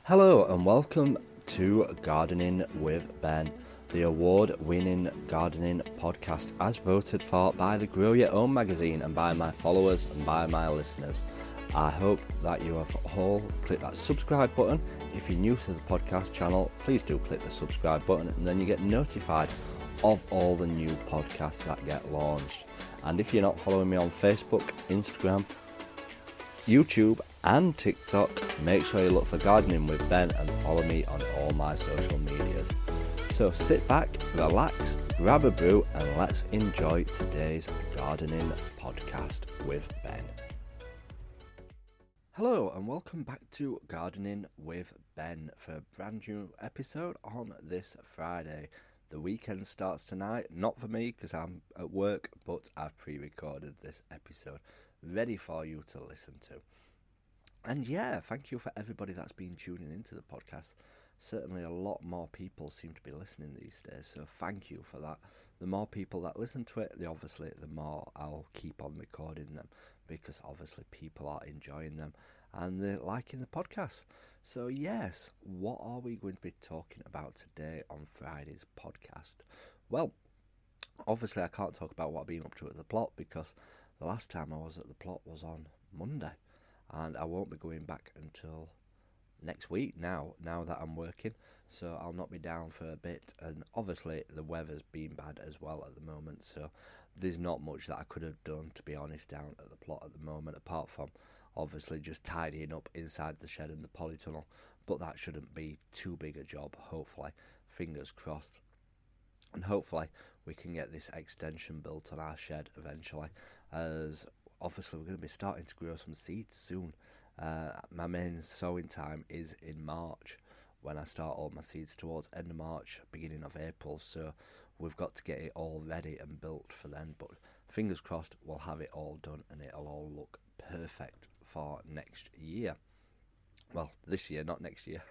Hello and welcome to Gardening with Ben, the award-winning gardening podcast as voted for by the Grow Your Own magazine and by my followers and by my listeners. I hope that you have all clicked that subscribe button. If you're new to the podcast channel, please do click the subscribe button and then you get notified of all the new podcasts that get launched. And if you're not following me on Facebook, Instagram, YouTube and TikTok, make sure you look for Gardening with Ben and follow me on all my social medias. So sit back, relax, grab a brew and let's enjoy today's gardening podcast with Ben. Hello and welcome back to Gardening with Ben for a brand new episode on this Friday. The weekend starts tonight, not for me because I'm at work, but I've pre-recorded this episode ready for you to listen to. And yeah, thank you for everybody that's been tuning into the podcast. Certainly a lot more people seem to be listening these days, so thank you for that. The more people that listen to it, the more I'll keep on recording them, because obviously people are enjoying them and they're liking the podcast. So yes, what are we going to be talking about today on Friday's podcast? Well, obviously I can't talk about what I've been up to at the plot because the last time I was at the plot was on Monday, and I won't be going back until next week now that I'm working, so I'll not be down for a bit. And obviously the weather's been bad as well at the moment, so there's not much that I could have done, to be honest, down at the plot at the moment, apart from obviously just tidying up inside the shed and the polytunnel, but that shouldn't be too big a job, hopefully, fingers crossed. And hopefully we can get this extension built on our shed eventually, as obviously we're going to be starting to grow some seeds soon. My main sowing time is in March, when I start all my seeds towards end of March, beginning of April, so we've got to get it all ready and built for then, but fingers crossed we'll have it all done and it'll all look perfect for next year. Well, this year, not next year.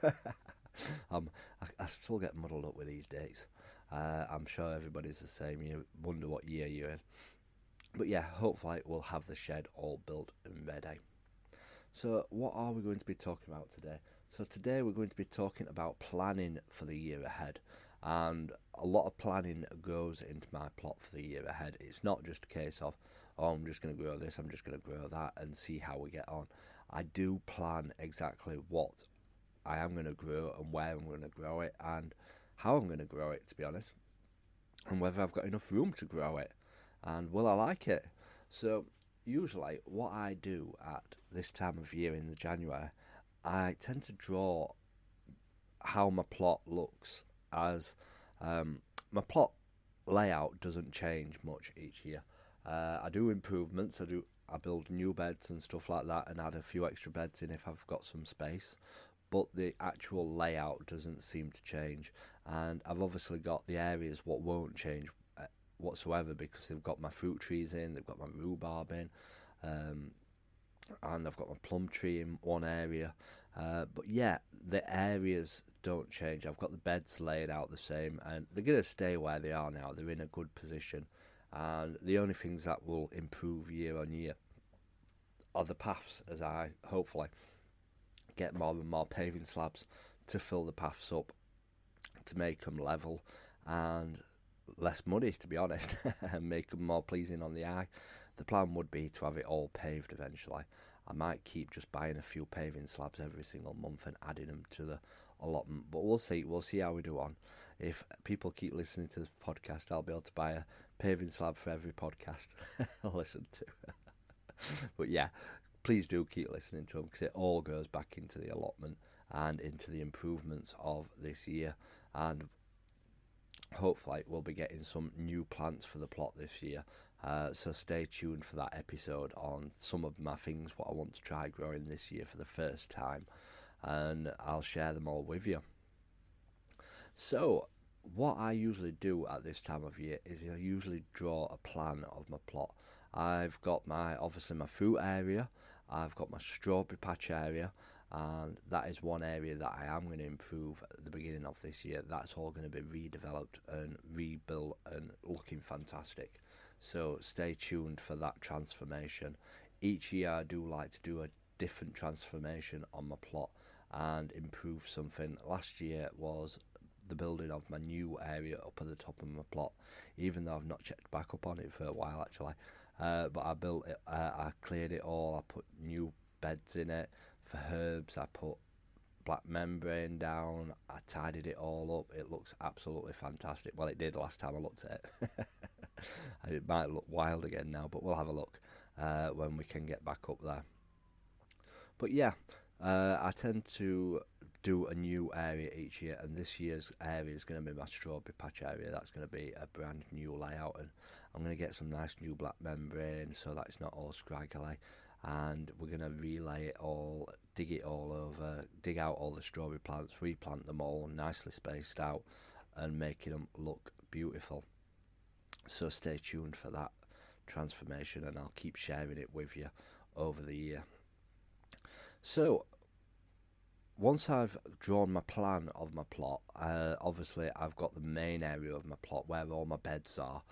I still get muddled up with these dates. I'm sure everybody's the same. You wonder what year you're in. But yeah, hopefully we'll have the shed all built and ready. So what are we going to be talking about today? So today we're going to be talking about planning for the year ahead. And a lot of planning goes into my plot for the year ahead. It's not just a case of, oh, I'm just going to grow this, I'm just going to grow that and see how we get on. I do plan exactly what I am going to grow and where I'm going to grow it and how I'm going to grow it, to be honest, and whether I've got enough room to grow it and will I like it. So usually what I do at this time of year in the January, I tend to draw how my plot looks, as my plot layout doesn't change much each year. I do improvements, I build new beds and stuff like that and add a few extra beds in if I've got some space, but the actual layout doesn't seem to change. And I've obviously got the areas what won't change whatsoever, because they've got my fruit trees in, they've got my rhubarb in, and I've got my plum tree in one area. But yeah, the areas don't change. I've got the beds laid out the same and they're going to stay where they are now. They're in a good position, and the only things that will improve year on year are the paths, as I hopefully get more and more paving slabs to fill the paths up, to make them level and less muddy, to be honest, and make them more pleasing on the eye. The plan would be to have it all paved eventually. I might keep just buying a few paving slabs every single month and adding them to the allotment, but we'll see how we do on. If people keep listening to this podcast, I'll be able to buy a paving slab for every podcast I listen to. But yeah, please do keep listening to them, because it all goes back into the allotment and into the improvements of this year. And hopefully we'll be getting some new plants for the plot this year, so stay tuned for that episode on some of my things what I want to try growing this year for the first time, and I'll share them all with you. So what I usually do at this time of year is I usually draw a plan of my plot. I've got obviously my fruit area, I've got my strawberry patch area, and that is one area that I am going to improve at the beginning of this year. That's all going to be redeveloped and rebuilt and looking fantastic, so stay tuned for that transformation. Each year I do like to do a different transformation on my plot, and improve something. Last year was the building of my new area up at the top of my plot, even though I've not checked back up on it for a while actually. But I built it, I cleared it all, I put new beds in it for herbs, I put black membrane down, I tidied it all up. It looks absolutely fantastic. Well, it did last time I looked at it. It might look wild again now, but we'll have a look when we can get back up there. But yeah, I tend to do a new area each year, and this year's area is going to be my strawberry patch area. That's going to be a brand new layout, and I'm going to get some nice new black membrane so that it's not all scraggly, and we're going to relay it all, dig it all over, dig out all the strawberry plants, replant them all nicely spaced out, and making them look beautiful. So stay tuned for that transformation, and I'll keep sharing it with you over the year. So once I've drawn my plan of my plot, obviously I've got the main area of my plot where all my beds are,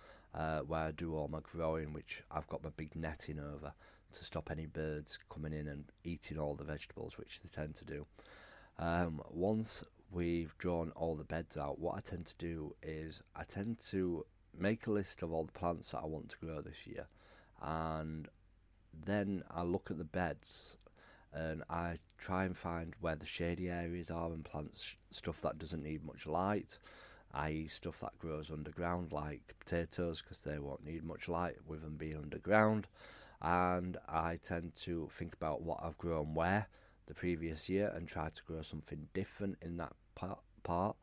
where I do all my growing, which I've got my big netting over to stop any birds coming in and eating all the vegetables, which they tend to do. Once we've drawn all the beds out, what I tend to do is I tend to make a list of all the plants that I want to grow this year, and then I look at the beds and I try and find where the shady areas are and plant stuff that doesn't need much light, i.e. stuff that grows underground like potatoes, because they won't need much light with them being underground. And I tend to think about what I've grown where the previous year and try to grow something different in that part.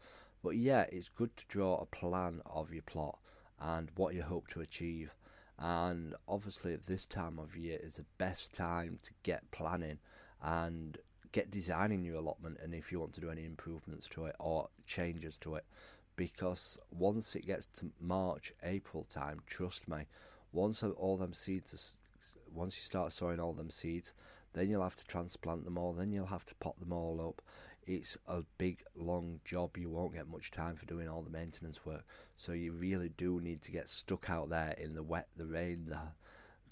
But yeah, it's good to draw a plan of your plot and what you hope to achieve. And obviously this time of year is the best time to get planning and get designing your allotment, and if you want to do any improvements to it or changes to it, because once it gets to March, April time, trust me, once all them seeds once you start sowing all them seeds, then you'll have to transplant them all, then you'll have to pot them all up. It's a big long job. You won't get much time for doing all the maintenance work, so you really do need to get stuck out there in the wet, the rain, the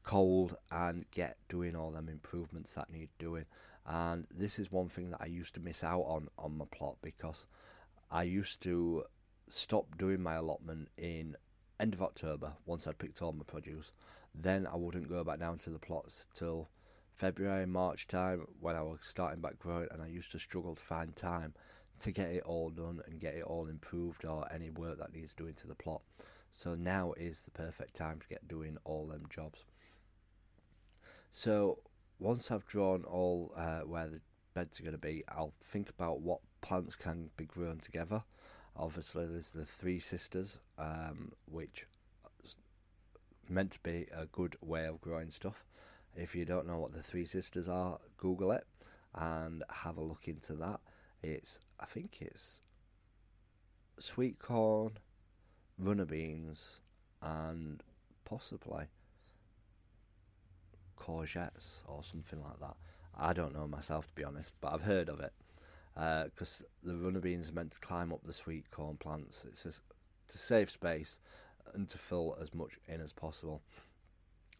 cold, and get doing all them improvements that need doing. And this is one thing that I used to miss out on my plot, because I used to stop doing my allotment in end of October once I'd picked all my produce. Then I wouldn't go back down to the plots till February, March time when I was starting back growing, and I used to struggle to find time to get it all done and get it all improved or any work that needs doing to the plot. So now is the perfect time to get doing all them jobs. So once I've drawn all where the beds are going to be, I'll think about what plants can be grown together. Obviously there's the Three Sisters, which is meant to be a good way of growing stuff. If you don't know what the Three Sisters are, Google it and have a look into that. I think it's sweet corn, runner beans, and possibly courgettes or something like that. I don't know myself, to be honest, but I've heard of it, because the runner beans are meant to climb up the sweet corn plants. It's just to save space and to fill as much in as possible.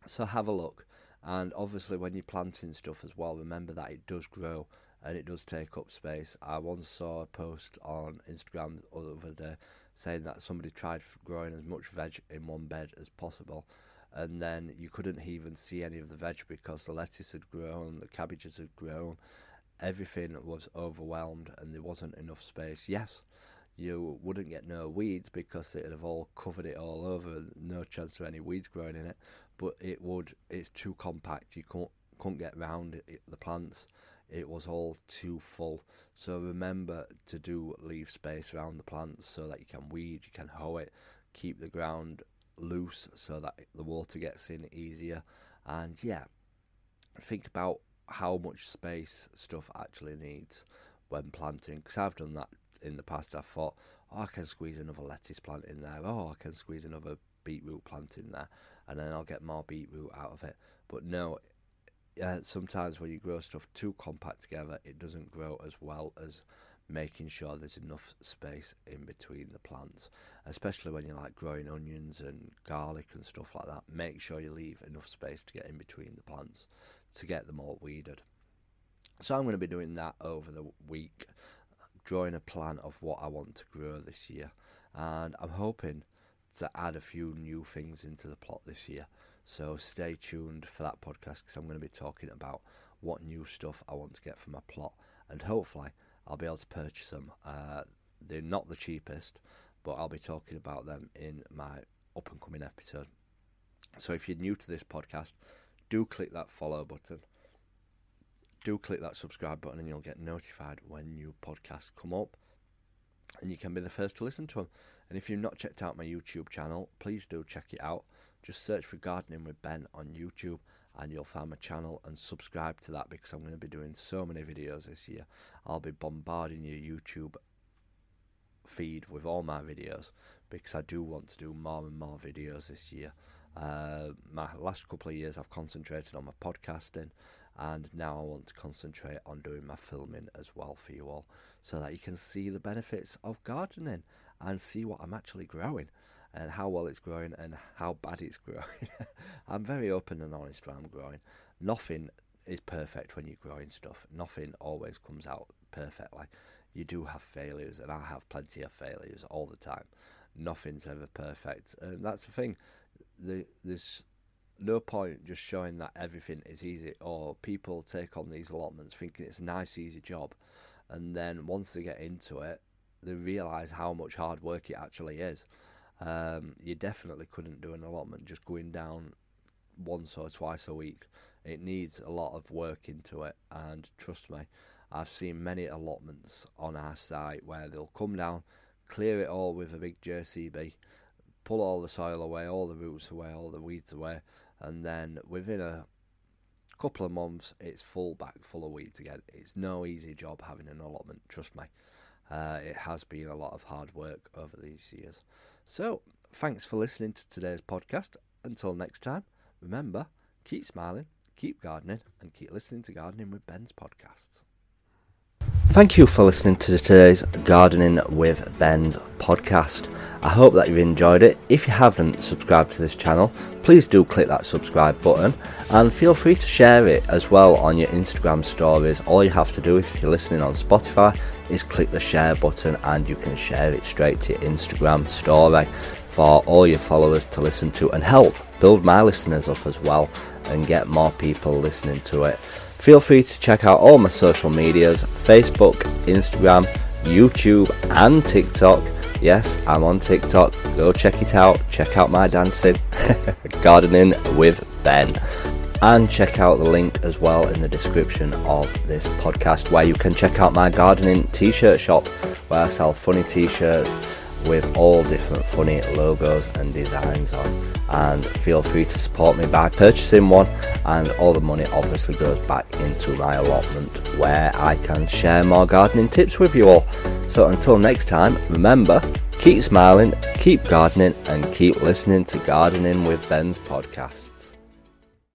So have a look, and obviously when you're planting stuff as well, remember that it does grow and it does take up space. I once saw a post on Instagram the other day saying that somebody tried growing as much veg in one bed as possible, and then you couldn't even see any of the veg because the lettuce had grown, the cabbages had grown, everything was overwhelmed and there wasn't enough space. Yes, you wouldn't get no weeds because it would have all covered it all over, no chance of any weeds growing in it, but it's too compact, you couldn't get round the plants, it was all too full. So remember to leave space around the plants so that you can weed, you can hoe it, keep the ground loose so that the water gets in easier. And yeah, think about how much space stuff actually needs when planting, because I've done that in the past. I've thought, oh, I can squeeze another lettuce plant in there, oh, I can squeeze another beetroot plant in there, and then I'll get more beetroot out of it. But no, sometimes when you grow stuff too compact together, it doesn't grow as well as making sure there's enough space in between the plants, especially when you're like growing onions and garlic and stuff like that. Make sure you leave enough space to get in between the plants to get them all weeded. So I'm going to be doing that over the week, drawing a plan of what I want to grow this year, and I'm hoping to add a few new things into the plot this year. So stay tuned for that podcast, because I'm going to be talking about what new stuff I want to get for my plot, and hopefully I'll be able to purchase them. They're not the cheapest, but I'll be talking about them in my up and coming episode. So if you're new to this podcast, do click that follow button, do click that subscribe button, and you'll get notified when new podcasts come up, and you can be the first to listen to them. And if you've not checked out my YouTube channel, please do check it out. Just search for Gardening with Ben on YouTube and you'll find my channel, and subscribe to that, because I'm going to be doing so many videos this year. I'll be bombarding your YouTube feed with all my videos, because I do want to do more and more videos this year. My last couple of years I've concentrated on my podcasting, and now I want to concentrate on doing my filming as well for you all, so that you can see the benefits of gardening and see what I'm actually growing and how well it's growing and how bad it's growing. I'm very open and honest when I'm growing. Nothing is perfect when you're growing stuff. Nothing always comes out perfectly. You do have failures, and I have plenty of failures all the time. Nothing's ever perfect, and that's the thing. There's no point just showing that everything is easy, or people take on these allotments thinking it's a nice easy job, and then once they get into it they realise how much hard work it actually is. You definitely couldn't do an allotment just going down once or twice a week. It needs a lot of work into it, and trust me, I've seen many allotments on our site where they'll come down, clear it all with a big JCB, pull all the soil away, all the roots away, all the weeds away, and then within a couple of months it's back full of weeds again. It's no easy job having an allotment, trust me. It has been a lot of hard work over these years. So thanks for listening to today's podcast. Until next time, remember, keep smiling, keep gardening, and keep listening to Gardening with Ben's podcasts. Thank you for listening to today's Gardening with Ben's podcast. I hope that you've enjoyed it. If you haven't subscribed to this channel, please do click that subscribe button, and feel free to share it as well on your Instagram stories. All you have to do, if you're listening on Spotify, is click the share button, and you can share it straight to your Instagram story for all your followers to listen to, and help build my listeners up as well and get more people listening to it. Feel free to check out all my social medias: Facebook, Instagram, YouTube and TikTok. Yes, I'm on TikTok. Go check it out. Check out my dancing. Gardening with Ben. And check out the link as well in the description of this podcast, where you can check out my gardening t-shirt shop, where I sell funny t-shirts with all different funny logos and designs on. And feel free to support me by purchasing one, and all the money obviously goes back into my allotment, where I can share more gardening tips with you all. So until next time, remember, keep smiling, keep gardening, and keep listening to Gardening with Ben's podcasts.